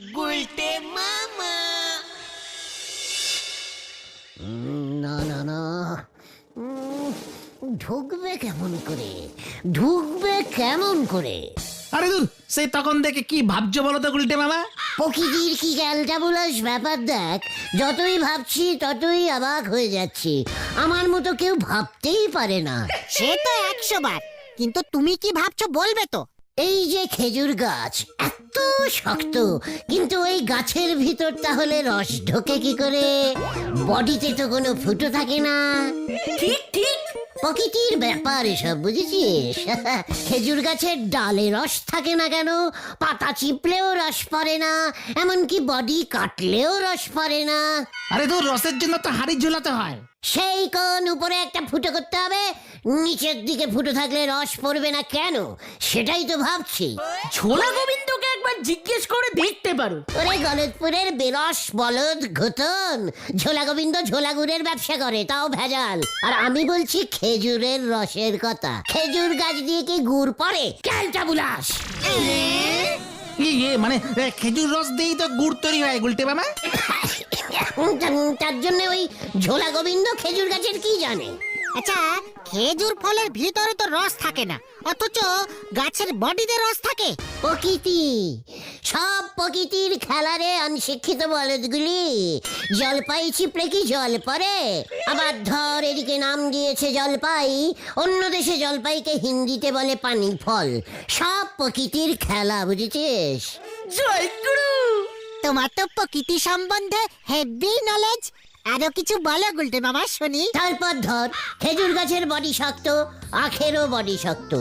না না না, ঢুকবে কেমন করে, ঢুকবে কেমন করে? আরে দূর, সেই তখন দেখে কি ভাবছো বলো তো গুলটে মামা? প্রকৃতির কি ক্যালটাবুলাস ব্যাপার দেখ, যতই ভাবছি ততই অবাক হয়ে যাচ্ছি। আমার মতো কেউ ভাবতেই পারে না। সে তো 100 বার, কিন্তু তুমি কি ভাবছো বলবে তো? এই যে খেজুর গাছ এত শক্ত, কিন্তু ওই গাছের ভিতর তাহলে রস ঢোকে কি করে? বডিতে তো কোনো ফুটো থাকে না। ঠিক ঠিক। প্রকৃতির ব্যাপার এসব, বুঝেছিস? খেজুর গাছের ডালে রস থাকে না কেন? পাতা চিপলেও রস পড়ে না, এমনকি বডি কাটলেও রস পড়ে না। আরে দূর, রসের জন্য তো হাড়ি ঝোলাতে হয়। সেই কোন উপরে একটা ফুটো করতে হবে, নিচের দিকে ফুটো থাকলে রস পড়বে না কেন? সেটাই তো ভাবছি। ছোলা গোবিন্দকে একবার জিজ্ঞেস করে দেখতে পারো। ওরে গলতপুরের বেরস বলদ ঘটন, ঝোলা গোবিন্দ ঝোলা গুড়ের ব্যবসা করে, তাও ভেজাল। আর আমি বলছি খেজুরের রসের কথা। খেজুর গাছ দিয়ে কি গুড় পড়ে? ক্যালটাবুলাস! মানে খেজুর রস দিয়েই তো গুড় তৈরি হয় গুলটে মামা। তার জন্য ওই ঝোলা গোবিন্দ খেজুর গাছের কি জানে? আচ্ছা, খেজুর ফলের ভিতরে তো রস থাকে না, অথচ গাছের বডিতে রস থাকে। প্রকৃতি, সব প্রকৃতির খেলারে অনশিক্ষিত বলদগুলি। জলপাই চিপড়ে কি জল পড়ে? আবার ধর, এদিকে নাম দিয়েছে জলপাই, অন্য দেশে জলপাইকে হিন্দিতে বলে পানি ফল। সব প্রকৃতির খেলা, বুঝেছিস? জয় গুরু। তোমার তো প্রকৃতি সম্বন্ধে হেভি নলেজ। আরো কিছু বলো গুলটে মামা, শুনি। তারপর ধর, খেজুর গাছের বডি শক্ত, আখেরও বডি শক্ত,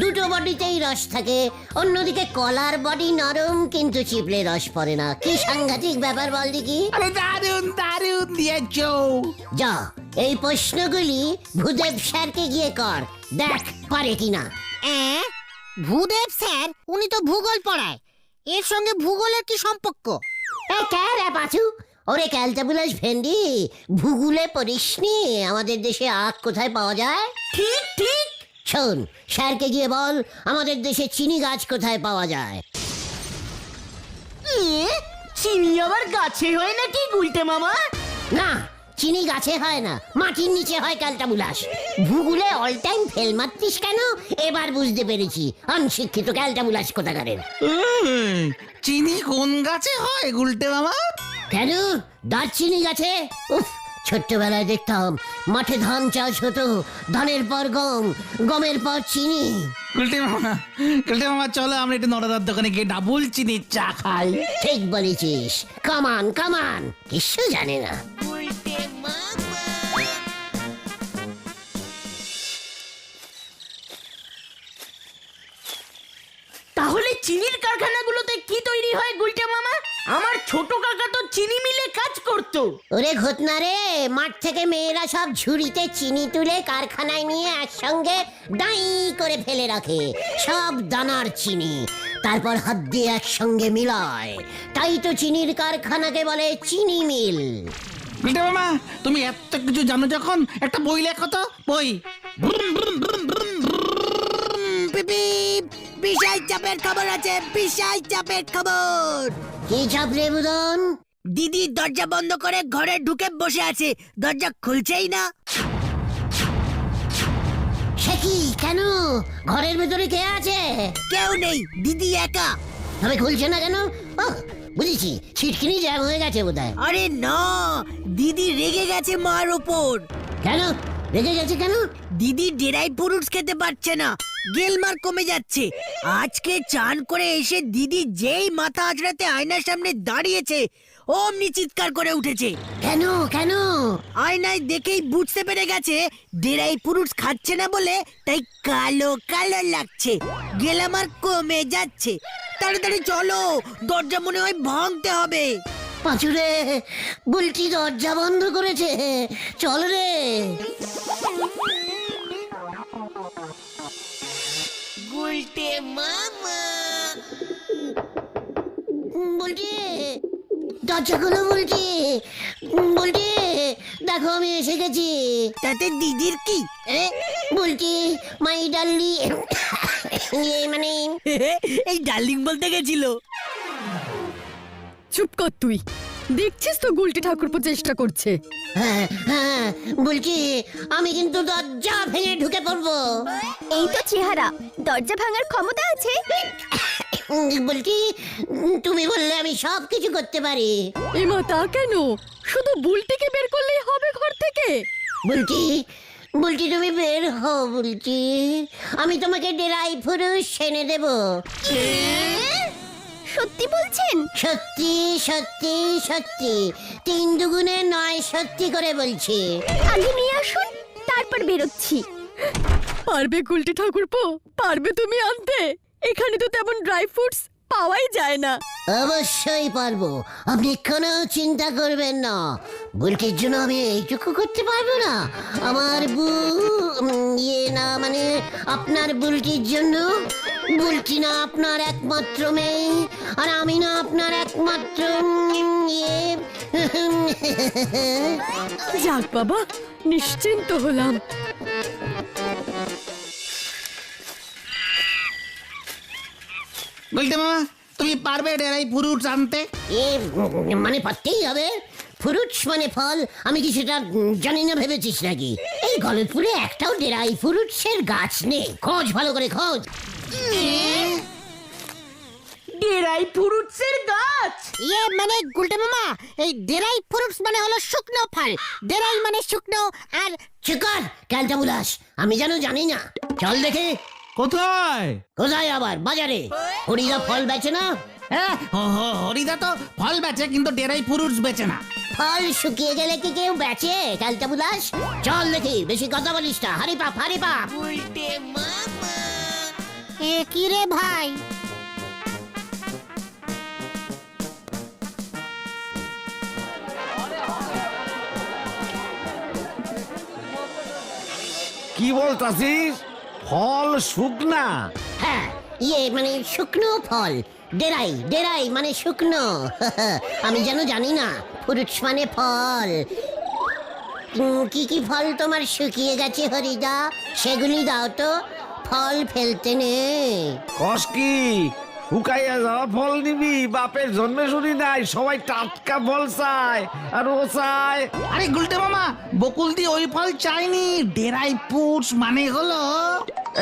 দুটো বডিতেই রস থাকে। অন্যদিকে কলার বডি নরম, কিন্তু চিপলে রস পড়ে না। কি সাংঘাতিক ব্যাপার বল দেখি। আরে দারুন দারুন দিয়েছো। যা, এই প্রশ্নগুলি ভূদেব স্যারকে গিয়ে কর, দেখ পারে কিনা। ভূদেব স্যার, উনি তো ভূগোল পড়ায়, এর সঙ্গে ভূগোলের কি সম্পর্ক? রে পাচু, ওরে ক্যালটাবুলাস ভেন্ডি, ভূগোলে পড়িসনি আমাদের দেশে আখ কোথায় পাওয়া যায়? ঠিক ঠিক। শোন, স্যারকে গিয়ে বল আমাদের দেশে চিনি গাছ কোথায় পাওয়া যায়। চিনি আবার গাছে হয় নাকি গুলটে মামা? না, চিনি গাছে হয় না, মাটির নিচে হয় ক্যালটাবুলাস। ভূগোলে অল টাইম ফেল মারতিস কেন? এবার বুঝতে পেরেছি, অনশিক্ষিত ক্যালটাবুলাস কোথাকারের। চিনি কোন গাছে হয় গুলটে মামা? কেন? দারচিনি গাছে। উফ, ছোট্টবেলায় দেখতাম মাঠে ধান চাষ হতো, ধানের পর গম, গমের পর চিনি। গুলটে মামা চলো আমরা একটু নড়াদার দোকানে গিয়ে ডাবল চিনির চা খাই। ঠিক বলেছিস, কামান কামান, কিছু জানে না। তাহলে চিনির কারখানাগুলোতে কি তৈরি হয় গুলটে মামা? আমার ছোট কাকা তো চিনি মিলে কাজ করতো। ওরে ঘটনা রে, মাঠ থেকে মেয়েরা সব ঝুড়িতে চিনি তুলে কারখানায় নিয়ে একসঙ্গে ডাই করে ফেলে রাখে, সব দানার চিনি। তারপর হাত দিয়ে একসঙ্গে মিলায়, তাই তো চিনির কারখানাকে বলে চিনি মিল। গুলটে মামা, তুমি এত কিছু জানো যখন একটা বই লেখো তো। বই। বিশাল চাপের খবর আছে, বিশাল চাপের খবর। কি চাপ রে বুদন? দিদি দরজা বন্ধ করে ঘরে ঢুকে বসে আছে, দরজা খুলছেই না। সে কি, কেন? ঘরের ভেতরে কে আছে? কেউ নেই, দিদি একা। তবে খুলছে না কেন? ওহ, বুঝেছি, ছিটকিনি জ্যাম হয়ে গেছে বোধহয়। আরে না, দিদি রেগে গেছে মার ওপর। কেন রেগে গেছে কেন? দিদি ড্রাই ফ্রুটস খেতে পারছে না, গেলমার কমে যাচ্ছে। আজকে চান করে এসে দিদি যেই মাথা আঁচড়াতে আয়নার সামনে দাঁড়িয়েছে, অমনি চিৎকার করে উঠেছে। কেন কেন? আয়নায় দেখেই বুঝতে পেরে গেছে ড্রাই ফ্রুটস খাচ্ছে না বলে তাই কালো কালো লাগছে, গেলামার কমে যাচ্ছে। তাড়াতাড়ি চলো, দরজা মনে হয় ভাঙতে হবে। পাঁচুরে, বুলটি দরজা বন্ধ করেছে, চল রে। গুলটে মামা। বুলটি, দরজা খুলো বুলটি, বুলটি, দেখো আমি এসে গেছি। তাতে দিদির কি? বুলটি, মাই ডার্লি, মানে এই ডার্লিং বলতে গেছিল। চুপ কর তুই, দেখছিস তো গুলটি ঠাকুরপো চেষ্টা করছে। হ্যাঁ হ্যাঁ বলছি আমি কিন্তু দরজা ভেঙে ঢুকে পড়বো। এই তো চেহারা, দরজা ভাঙার ক্ষমতা আছে। বলছি তুমি বললে আমি সব কিছু করতে পারি। এমা তা কেন, শুধু বুলটিকে বের করলেই হবে ঘর থেকে? বলছি বলছি তুমি বের হও বলছি, আমি তোমাকে ডেরাই ফুরুষ এনে দেব। সত্যি বলছেন? সত্যি সত্যি সত্যি, 3 দুগুণে 9 সত্যি করে বলছি। আগে নিয়ে আসুন, তারপর বেরোচ্ছি। পারবে গুলটি ঠাকুরপো, পারবে তুমি আনতে? এখানে তো তেমন ড্রাই ফ্রুটস পাওয়াই যায় না। অবশ্যই পারবো, আপনি কোনো চিন্তা করবেন না। বুলটির জন্য আমি এইটুকু করতে পারবো না? আমার ইয়ে না মানে আপনার বুলটির জন্য? বুলটি না আপনার একমাত্র মেয়ে, আর আমি না আপনার একমাত্র ইয়ে। যাক বাবা, নিশ্চিন্ত হলাম। গুলটে মামা, তুমি পারবে ডেরাই ফুরুট আনতে? মানে পারতেই হবে। ফ্রুটস মানে ফল, আমি কি সেটা জানি না ভেবেছিস নাকি? এই গলতপুরে একটাও ডেরাই ফ্রুটসের গাছ নেই, খোঁজ ভালো করে খোঁজ। ডেরাই ফ্রুটসের গাছ? ইয়ে মানে গুলটে মামা, এই ডেরাই ফ্রুটস মানে হলো শুকনো ফল। ডেরাই মানে শুকনো, আর চিকর ক্যালটা বুলাস, আমি যেন জানি না। চল দেখে। কোথায়? কোথায় আবার? বাজারে। হরিদা ফল বেচে না? হ্যাঁ, হরিদা তো ফল বেচে, কিন্তু ডেরাই ফুরুটস বেচে না। ফল শুকিয়ে গেলে কি কেউ বেচে ক্যালটা বুলাস? চল দেখি, বেশি কথা বলিস না। হারি পাপ হারি পাপ। এ কি রে ভাই? কি বলতাছিস? ফল শুকনা? হ্যাঁ, ইয়ে মানে শুকনো ফল। ডেরাই ডেরাই মানে শুকনো। আমি যেন জানি না। ফ্রুটস মানে ফল। কি কি ফল তোমার শুকিয়ে গেছে হরিদা, সেগুলি দাও তো। ফল ফেলতে নেই। কস কি? শুকাইয়া যাওয়া ফল নিবি? বাপের জন্মে শুনি নাই সবাই টাটকা ফল চায়, আর ও চায়। আরে গুলটে মামা, বকুল দি ওই ফল চাইনি। ডেরাই ফুরুটস মানে হলো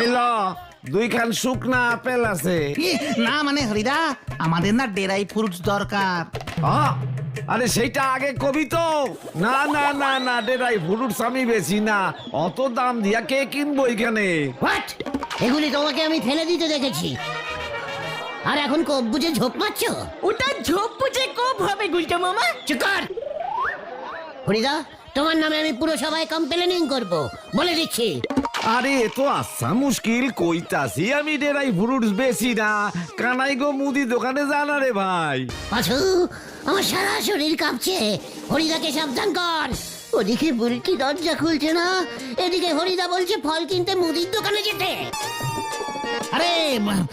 এই ল, 2 খান শুকনা আপেল আছে। না মানে হরিদা, আমাদের না ডেরাই ফুরুটস দরকার। আরে সেইটা আগে কবি তো। না না না না, ডেরাই ফ্রুটস আমি বেশি না, অত দাম দিয়া কে কিনবো এখানে? হোয়াট? এগুলি তোমাকে আমি ফেলে দিতে দেখেছি, আর এখন কোপ বুঝে ঝোপ মারছো? ওটা ঝোপ বুঝে কোপ হবে গুলটে মামা। চিকর! হরিদা, তোমার নামে আমি পুরো সবাই কমপ্লেনিং করব, বলে দিচ্ছি। আরে এ তো আচ্ছা মুশকিল, কইতাছি আমি ডেরাই ফ্রুটস বেশি না। কানাই গো মুদি দোকানে জানা রে ভাই। পাছু, আমার সারা শরীর কাঁপছে। হরিদাকে সাবধান কর। ওদিকে বুলটি দরজা খুলছে না, এদিকে হরিদা বলছে ফল কিনতে মুদির দোকানে যেতে। আরে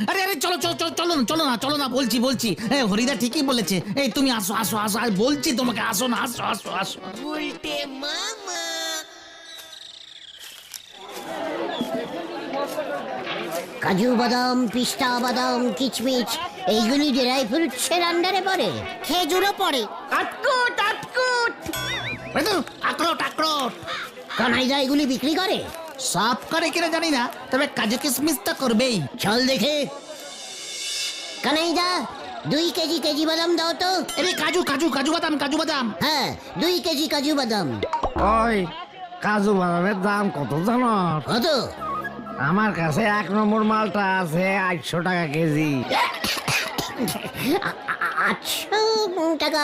আরে আরে চলো চলো চলো চলো না চলো না চলো না, বলছি বলছি। হরিদা ঠিকই বলেছে। এই তুমি আসো আসো আসো, আর বলছি তোমাকে, আসো না, আসো আসো আসো। কাজু বাদাম, পিস্তা বাদাম, কিচমিচ, এইগুলি ড্রাই ফ্রুটসের আন্ডারে পড়ে। খেজুরও পড়ে। আটকুট আটকুট। আক্রোট আক্রোট। কানাইদা এগুলি বিক্রি করে? সব করে কিনা জানি না, তবে কাজু কিশমিশ তো করবেই। চল দেখে। কানাইদা, 2 কেজি কেজি বাদাম দাও তো। আরে কাজু কাজু কাজু বাদাম কাজু বাদাম। হ্যাঁ, 2 কেজি কাজু বাদাম। ওই কাজু বাদামের দাম কত জানো? কত? আমার কাছে 1 নম্বর মালটা আছে 800 টাকা কেজি। 800 টাকা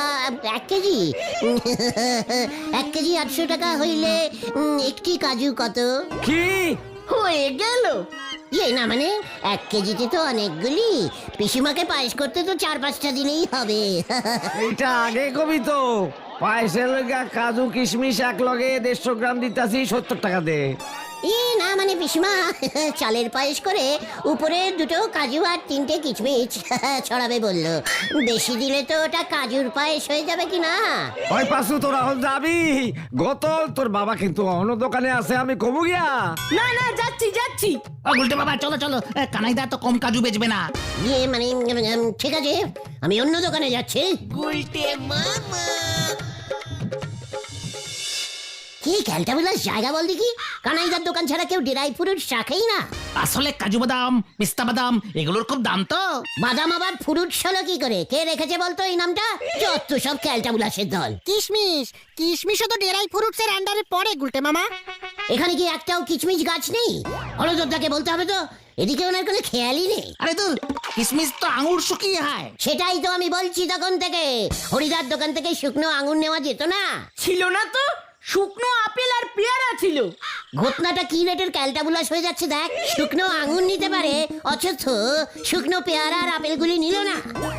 1 কেজি? 1 কেজি 800 টাকা হইলে একটি কাজু কত? কি হয়ে গেল? ইয়ে না মানে 1 কেজিতে তো অনেকগুলি। পিসিমাকে পায়েস করতে তো 4-5টা দিলেই হবে। এইটা আগে কবি তো। পায়েসের লগা কাজু কিশমিশ এক লগে 150 গ্রাম দিতাছি, 70 টাকা দে। না মানে পিসমা, চালের পায়েস করে উপরে দুটো কাজু আর 3টে কিচমিচ ছড়াবে বললো। বেশি দিলে তো ওটা কাজুর পায়েস হয়ে যাবে কি না? ওই পাশু তোরা হল যাবি গতল, তোর বাবা কিন্তু অন্য দোকানে আছে, আমি কমু গিয়া। না না, যাচ্ছি যাচ্ছি। ও গুলটে বাবা চলো চলো, কানাইদা তো কম কাজু বেচবে না। মানে ঠিক আছে, আমি অন্য দোকানে যাচ্ছি। কি ক্যালটাবুলাস জায়গা বল দেখি, কানাইদার দোকান ছাড়া কেউ ড্রাই ফ্রুট রাখেই না। আসলে কাজু বাদাম, পিস্তা বাদাম এগুলোর খুব দাম তো। বাদাম আবার ফ্রুট হলো কি করে? কে রেখেছে বলতো এই নামটা? যত সব ক্যালটাবুলাসের দল। কিশমিশও তো ডেরাই ফ্রুটস এর আন্ডারে পড়ে গুলটে মামা। এখানে কি একটাও কিচমিচ গাছ নেই? হলদরদাকে বলতে হবে তো, এদিকে ওনার কোনো খেয়ালই নেই। আরে তো কিসমিস তো আঙুর শুকিয়ে হয়। সেটাই তো আমি বলছি তখন থেকে, হরিদার দোকান থেকে শুকনো আঙুর নেওয়া যেত না? ছিল না তো, শুকনো আপেল আর পেয়ারা ছিল। ঘটনাটা কি রেটের ক্যালটাবুলাস হয়ে যাচ্ছে দেখ। শুকনো আঙুর নিতে পারে, অথচ শুকনো পেয়ারা আর আপেলগুলি নিল না।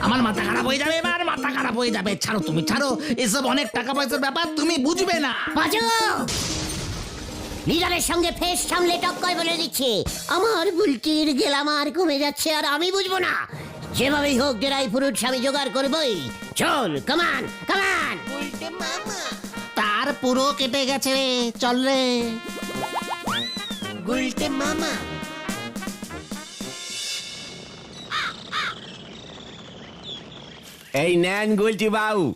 আমার মাথা খারাপ হয়ে যাবে, এবার মাথা খারাপ হয়ে যাবে। ছাড়ো তুমি ছাড়ো, এসব অনেক টাকা পয়সার ব্যাপার, তুমি বুঝবে না। বাজো! লিডারের সঙ্গে ফেস সামলে টক্কর বলে দিচ্ছে, আমার বুলটির গেলামার কমে যাচ্ছে আর আমি বুঝবো না। যেভাবেই হোক ড্রাই ফ্রুটস আমি জোগাড় করবই। চল, কামান কামান। তার পুরো কেটে গেছে রে, চল রে। এই নেন গুলটি বাবু,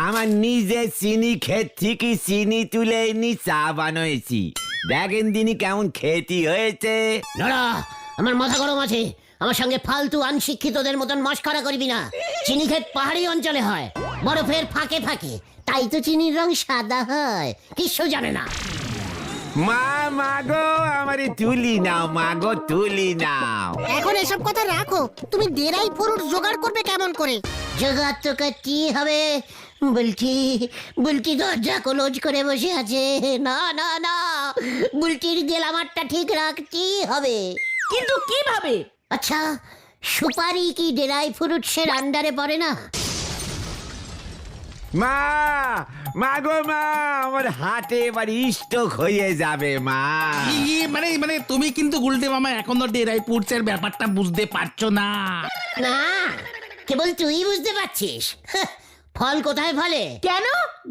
আমার নিজে চিনি ক্ষেত থেকে চিনি তুলে এনে চা বানিয়েছি, দেখেন দিনই কেমন খেতি হয়েছে। নড়া, আমার মাথা গরম আছে। আমার সঙ্গে ফালতু অনশিক্ষিতদের মতন মস্করা করবি না। চিনি ক্ষেত পাহাড়ি অঞ্চলে হয়, বরফের ফাঁকে ফাঁকে, তাই তো চিনির রং সাদা হয়। কিছু জানে না। মাগো আমারে তুলি নাও, মাগো তুলি নাও। এখন এসব কথা রাখো, তুমি ডেরাই ফ্রুট জোগাড় করবে কেমন করে? জোগাড় তো করতেই হবে। বুলটি দরজা ক্লোজ করে বসে আছে। না না না, বুলটির গেলামারটা ঠিক রাখতেই হবে। কিন্তু কিভাবে? আচ্ছা, সুপারি কি ড্রাই ফ্রুটসের আন্ডারে পড়ে না? মাগো মা, আমার হাটে এবার স্ট্রোক হয়ে যাবে মা। মানে তুমি কিন্তু গুলটে মামা এখনো ডেরাই ফ্রুটসের ব্যাপারটা বুঝতে পারছো না। না, কেবল তুই বুঝতে পারছিস। হাহ, ফল কোথায় ফলে? কেন?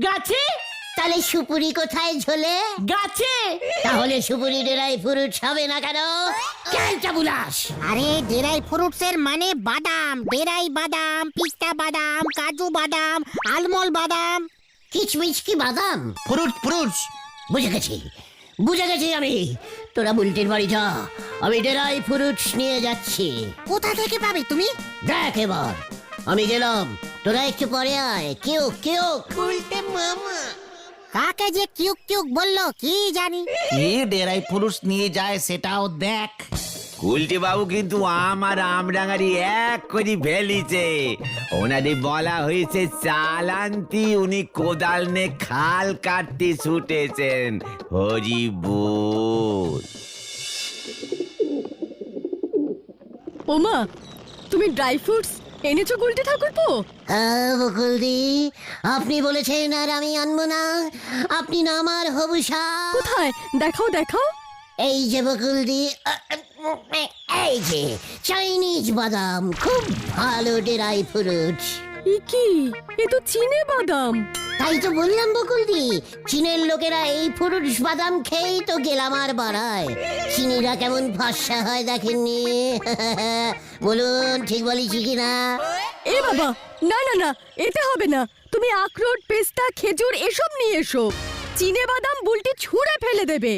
গাছে। তাহলে সুপুরি কোথায় ঝোলে? গাছে। তাহলে সুপুরি ড্রাই ফ্রুটস হবে না কেন? ক্যালটাবুলাস! আরে ডেরাই ফ্রুটস এর মানে বাদাম, ডেরাই বাদাম, পিস্তা বাদাম, কাজু বাদাম, আলমন্ড বাদাম। কিচমিচ কি বাদাম? ফ্রুটস বুঝে গেছি আমি। তোরা বুলটির বাড়ি যা, আমি ড্রাই ফ্রুটস নিয়ে যাচ্ছি। কোথা থেকে পাবে তুমি? দেখ এবার, আমি গেলাম, তোরা একটু পরে আয়। কেউ কেউ কাকে যে কিউক কিউক বললো কি জানি। কি ডেরাই ফ্রুটস নিয়ে যায় সেটাও দেখ। গুলটি বাবু কিন্তু আমার আমডাঙ্গারি এক করে ফেলিছে। ওনারে বলা হয়েছে চাল আনতি, উনি কোদাল নে খাল কাটতে ছুটেছেন। হরি বল। ওমা, তুমি ড্রাই ফ্রুটস এনেছো গুলটে ঠাকুরপো? বকুলদি, আপনি বলেছেন আর আমি আনবো না? আপনি না আমার হবুসা? কোথায়? দেখাও দেখাও। এই যে বকুলদি, এই যে চাইনিজ বাদাম, খুব ভালো ড্রাই ফ্রুটস। কি? এ তো চীনে বাদাম। তাই তো বললাম বকুলদি, চীনের লোকেরা এই ফ্রুটস বাদাম খেয়েই তো গেলামার বাড়ায়। চিনিরা কেমন ফর্সা হয় দেখেননি? বলুন ঠিক বলেছি কিনা? এ বাবা, না না না, এতে হবে না। তুমি আখরোট, পেস্তা, খেজুর এসব নিয়ে এসো। চীনে বাদাম বুলটি ছুঁড়ে ফেলে দেবে।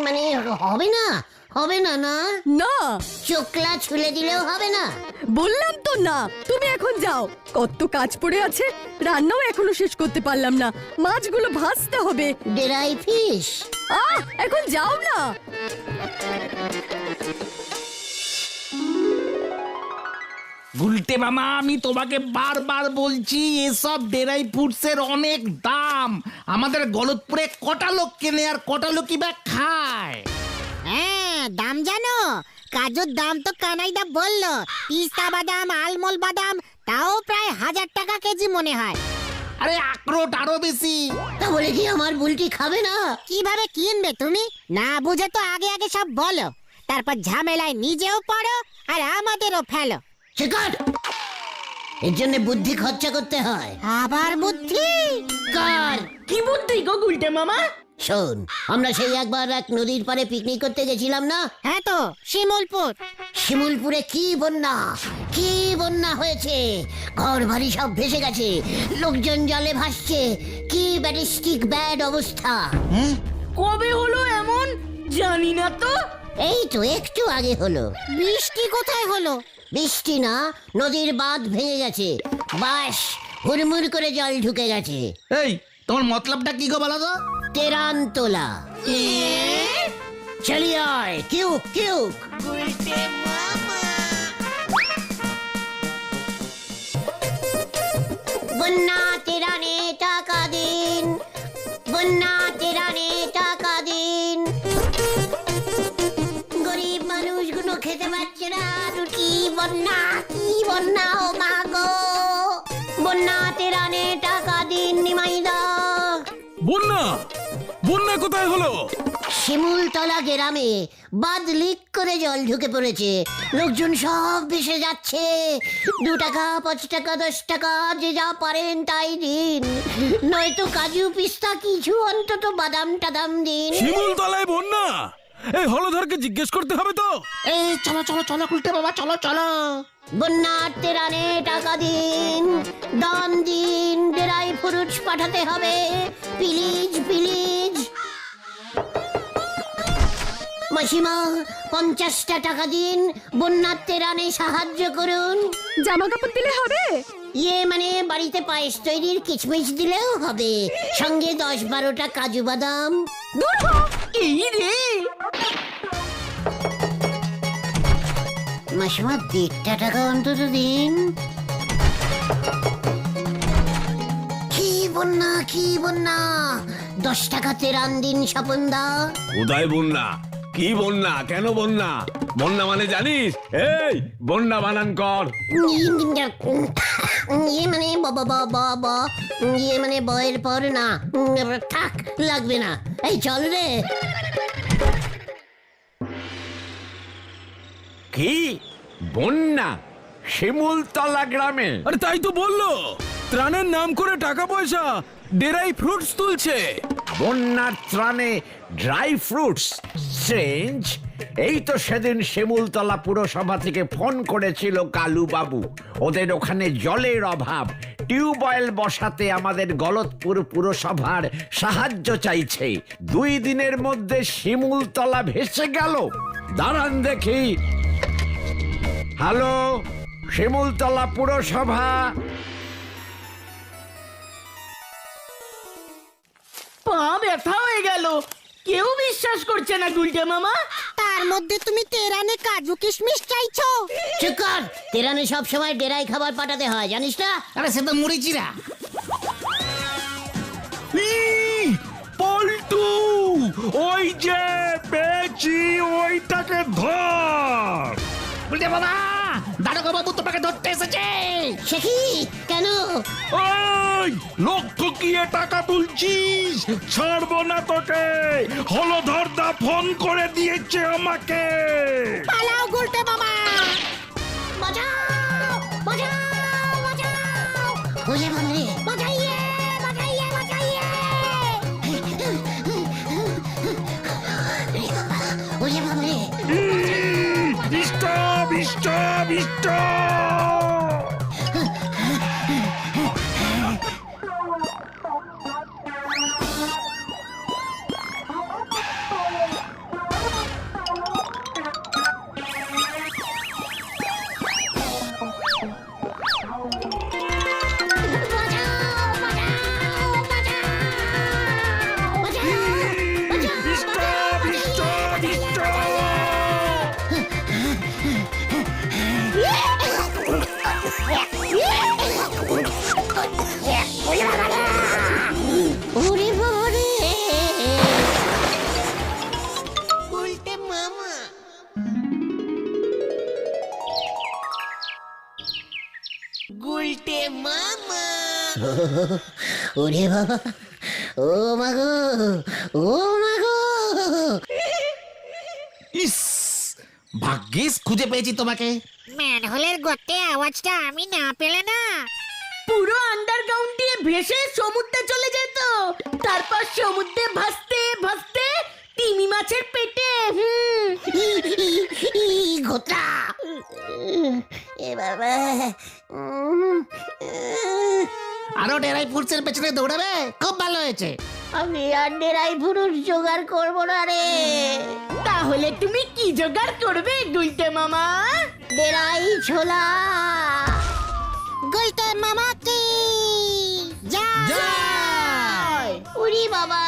মানে হবে না না? না, চোখলা ছুলে দিলেও হবে না? বললাম তো না। তুমি এখন যাও, কত কাজ পড়ে আছে। রান্নাও এখনো শেষ করতে পারলাম না, মাছগুলো ভাজতে হবে। Dry fish. এখন যাও না। গুলটে মামা, আমি তোমাকে বারবার বলছি এসব ডেরাই ফ্রুটসের অনেক দাম। আমাদের গলতপুরে কটা লোক কেনে আর কটা লোকই বা খায়। হ্যাঁ, দাম জানো? কাজুর দাম তো কানাইদা বললো। পিস্তা বাদাম, আলমন্ড বাদাম তাও প্রায় 1000 টাকা কেজি মনে হয়। আরে আখরোট আরো বেশি। তা বলে কি আমার বুলটি খাবে না? কিভাবে কিনবে তুমি? না বুঝে তো আগে আগে সব বলো, তারপর ঝামেলায় নিজেও পড়ো আর আমাদেরও ফেলো। শিকার, এর জন্য বুদ্ধি খরচা করতে হয়। আবার বুদ্ধি? কার? কি বুদ্ধি গো গুলটে মামা? শোন, আমরা সেই একবার এক নদীর পাড়ে পিকনিক করতে গেছিলাম না? হ্যাঁ তো, শিমুলপুর। শিমুলপুরে কি বন্যা হয়েছে, ঘর বাড়ি সব ভেসে গেছে, লোকজন জলে ভাসছে, কি ব্যারিস্টিক ব্যাড অবস্থা। কবে হলো এমন? জানি না তো। এই তো একটু আগে হলো। বৃষ্টি কোথায় হলো? বৃষ্টি না, নদীর বাঁধ ভেঙে গেছে, বাস হুড়মুড় করে জল ঢুকে গেছে। এই তোমার মতলবটা কি গো বলো তো? তেরান তোলা। চলিয়ে আয়, কিউক কিউক। বন্যা তেরানে টাকা দিন, বন্যা তেরানে টাকা দিন। গরিব মানুষগুলো খেতে পারছে না রুটি। বন্যা, কি বন্যা ও মা গো! বন্যা তেরানে টাকা দিন নিমাইদা। বন্যা বন্যা কোথায় হলো? শিমুলতলা গ্রামে বাঁধ লিক করে জল ঢুকে পড়েছে, লোকজন সব ভেসে যাচ্ছে। 2 টাকা, 5 টাকা, 10 টাকা, যে যা পারেন তাই দিন, নয়তো কাজু পিস্তা কিছু, অন্তত বাদাম টাদাম দিন। শিমুলতলায় বন্যা? এই হলধরকে জিজ্ঞেস করতে হবে তো। এই চলো চলো চলো গুলটে মামা, চলো চলো। বন্যার তেরানে টাকা দিন, দান দিন, ড্রাই ফ্রুটস পাঠাতে হবে, প্লিজ প্লিজ। মাসিমা, 50টা টাকা দিন, বন্যার তেরানে সাহায্য করুন। জামা কাপড় দিলে হবে? ইয়ে মানে বাড়িতে পায়েস তৈরির কিচমিচ দিলেও হবে, সঙ্গে 10-12টা কাজু বাদাম। দূর হ। এই রে, মাসিমা 1.5 টাকা অন্তত দিন। কি বন্যা, কি বন্যা! 10 টাকা তেরান দিন স্বপনদা। কোথায় বন্যা? কি বন্যা? কেন বন্যা? বন্যা মানে জানিস? এই বন্যা বানান কর। ইয়ে মানে ইয়ে মানে বয়ের পর না, থাক লাগবে না। এই চল রে। কি বন্যা? শিমুলতলা গ্রামে? আরে তাই তো বললো, ত্রাণের নাম করে টাকা পয়সা ডেরাই ফ্রুটস তুলছে। বন্যার ত্রাণে ড্রাই ফ্রুটস? স্ট্রেঞ্জ। এই তো সেদিন শিমুলতলা পুরসভা থেকে ফোন করেছিল কালু বাবু, ওদের ওখানে জলের অভাব, টিউবওয়েল বসাতে আমাদের গলতপুর পুরসভার সাহায্য চাইছে। 2 দিনের মধ্যে শিমুলতলা ভেসে গেল। দাঁড়ান দেখি। হ্যালো, শিমুলতলা পুরসভা? পা ব্যথা হয়ে গেল। কেউ বিশ্বাস করছে না গুলটে মামা। তার মধ্যে তুমি তেরানে কাজু কিশমিশ চাইছো? চুপ কর, তেরানে সব সময় ডেরাই খাবার পাঠাতে হয়, জানিস না? আরে সে তো মুড়িচিরা। পল্টু, ওই যে পেয়েছি, ওইটাকে ধর। গুলটে মামা, দারোগা বাবু তোমাকে ধরতে এসেছে। সে কি? কেন? ওই লোক ঠকিয়ে টাকা তুলছিস, ছাড়বো না তোকে। হলধরদা ফোন করে দিয়েছে আমাকে। পালাও গুলটে মামা। বাঁচাও, বাঁচাও, বাঁচাও! ওরে বাবারে, বাঁচাইয়ে, বাঁচাইয়ে, বাঁচাইয়ে! ওরে বাবারে! Stop stop stop. ওরে বাবারে! গুলটে মামা। ওরে বাবা, ও মাগো, ও মাগো। ইস, ভাগ্যিস খুঁজে পেয়েছি তোমাকে। ম্যানহোলের গর্তে আওয়াজটা আমি না পেলে না। পুরো আন্ডারগ্রাউন্ড দিয়ে ভেসে সমুদ্রে চলে যেত, তারপর সমুদ্রে ভাসতে ভাসতে তিমি মাছের পেটে। ঘোটা এ বাবা। আরো ডেরাই ফুডসের পেছনে দৌড়াবে, খুব ভালো হয়েছে। আমি আর ডেরাই পুরুষ জোগাড় করবো না রে। তাহলে তুমি কি জোগাড় করবে গুলটে মামা? ডেরাই ছোলা। গুলটে মামা কি উরি বাবা,